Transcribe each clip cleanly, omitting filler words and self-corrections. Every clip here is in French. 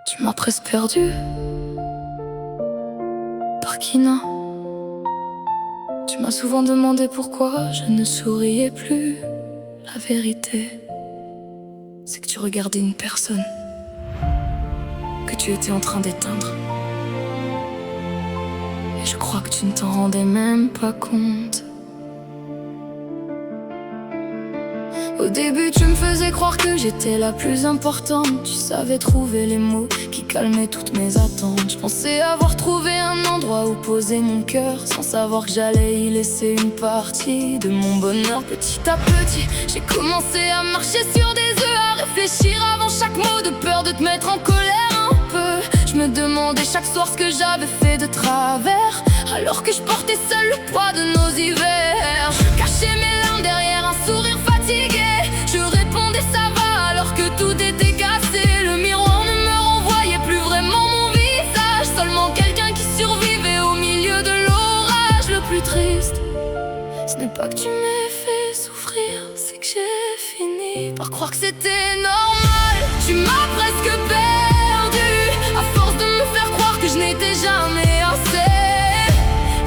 Tu m'as presque perdu. Tarkina, tu m'as souvent demandé pourquoi je ne souriais plus. La vérité, c'est que tu regardais une personne que tu étais en train d'éteindre. Et je crois que tu ne t'en rendais même pas compte. Au début tu me faisais croire que j'étais la plus importante. Tu savais trouver les mots qui calmaient toutes mes attentes. Je pensais avoir trouvé un endroit où poser mon cœur, sans savoir que j'allais y laisser une partie de mon bonheur. Petit à petit, j'ai commencé à marcher sur des œufs, à réfléchir avant chaque mot, de peur de te mettre en colère un peu. Je me demandais chaque soir ce que j'avais fait de travers, alors que je portais seul le poids de nos hivers. Je cachais mes larmes derrière un sourire fatigué. Je répondais ça va alors que tout était cassé. Le miroir ne me renvoyait plus vraiment mon visage, seulement quelqu'un qui survivait au milieu de l'orage. Le plus triste, ce n'est pas que tu m'aies fait souffrir, c'est que j'ai fini par croire que c'était normal. Tu m'as presque perdu, à force de me faire croire que je n'étais jamais assez.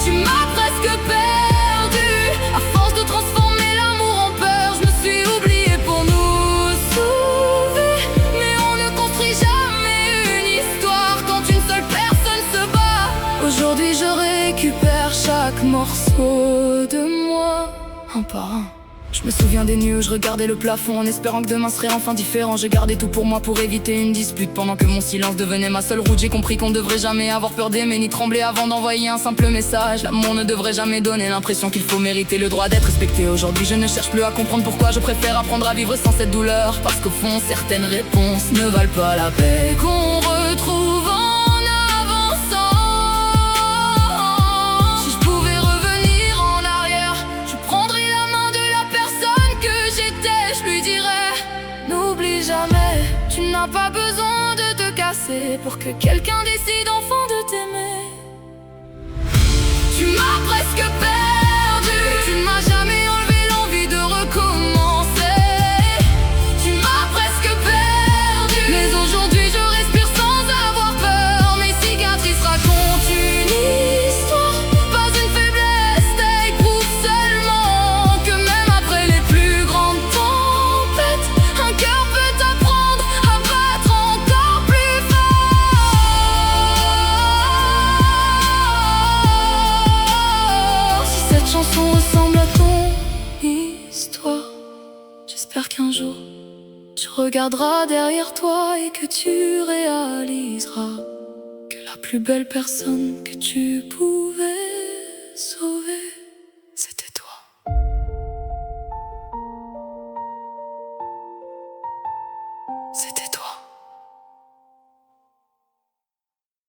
Tu m'as presque perdu, à force de transformer l'amour en peur. Je me suis oublié pour nous sauver, mais on ne construit jamais une histoire quand une seule personne se bat. Aujourd'hui je récupère chaque morceau de moi, un par un. Je me souviens des nuits où je regardais le plafond en espérant que demain serait enfin différent. J'ai gardé tout pour moi pour éviter une dispute. Pendant que mon silence devenait ma seule route, j'ai compris qu'on devrait jamais avoir peur d'aimer ni trembler avant d'envoyer un simple message. L'amour ne devrait jamais donner l'impression qu'il faut mériter le droit d'être respecté. Aujourd'hui je ne cherche plus à comprendre pourquoi, je préfère apprendre à vivre sans cette douleur. Parce qu'au fond certaines réponses ne valent pas la paix qu'on retrouve en avançant. Si je pouvais revenir en arrière, je prendrais la main de la personne que j'étais. Je lui dirais: n'oublie jamais, tu n'as pas besoin de te casser pour que quelqu'un décide enfin de t'aimer. Tu m'as presque perdu, tu ne m'as jamais enlevé l'envie de recommencer. Tu m'as presque perdu, mais aujourd'hui je respire sans avoir peur. Mes cicatrices racontent une histoire, pas une faiblesse. Tes prouvent seulement que même après les plus grandes tempêtes, un cœur peut t'apprendre à battre encore plus fort. Si cette chanson ressemble à ton histoire, j'espère qu'un jour tu regarderas derrière toi et que tu réaliseras que la plus belle personne que tu pourras